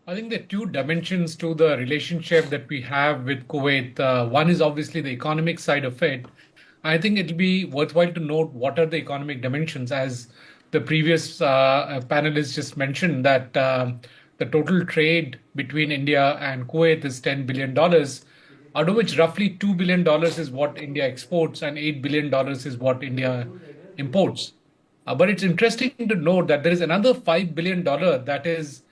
I think there are two dimensions to the relationship that we have with Kuwait. One is obviously the economic side of it. I think it'll be worthwhile to note what are the economic dimensions, as the previous panelists just mentioned that the total trade between India and Kuwait is $10 billion, out of which roughly $2 billion is what India exports and $8 billion is what India imports. But it's interesting to note that there is another $5 billion that is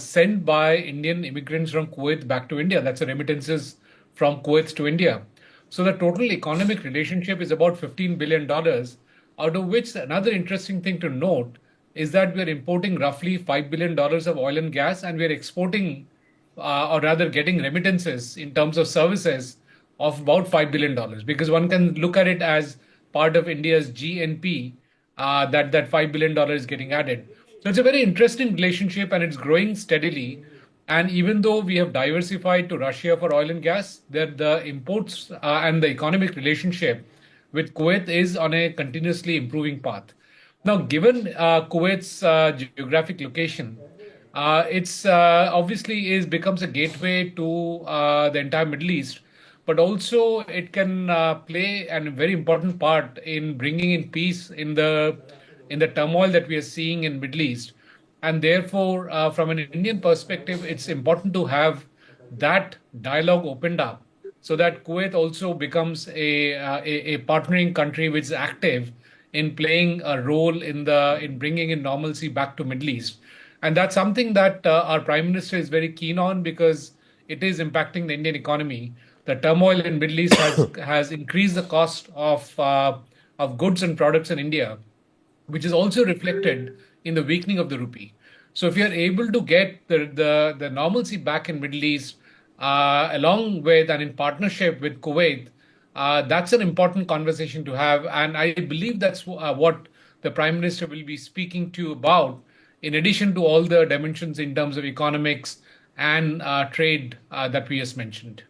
sent by Indian immigrants from Kuwait back to India. That's the remittances from Kuwait to India. So the total economic relationship is about $15 billion, out of which another interesting thing to note is that we're importing roughly $5 billion of oil and gas, and we're exporting, or rather getting remittances in terms of services of about $5 billion, because one can look at it as part of India's GNP, that $5 billion is getting added. So it's a very interesting relationship and it's growing steadily. And even though we have diversified to Russia for oil and gas, the imports and the economic relationship with Kuwait is on a continuously improving path. Now, given Kuwait's geographic location, it's obviously is becomes a gateway to the entire Middle East, but also it can play a very important part in bringing in peace in the turmoil that we are seeing in Middle East. And therefore, from an Indian perspective, it's important to have that dialogue opened up so that Kuwait also becomes a partnering country which is active in playing a role in bringing in normalcy back to Middle East. And that's something that our Prime Minister is very keen on because it is impacting the Indian economy. The turmoil in Middle East has increased the cost of goods and products in India, which is also reflected in the weakening of the rupee. So if you are able to get the normalcy back in Middle East, along with and in partnership with Kuwait, that's an important conversation to have. And I believe that's what the Prime Minister will be speaking to you about, in addition to all the dimensions in terms of economics and trade that we just mentioned.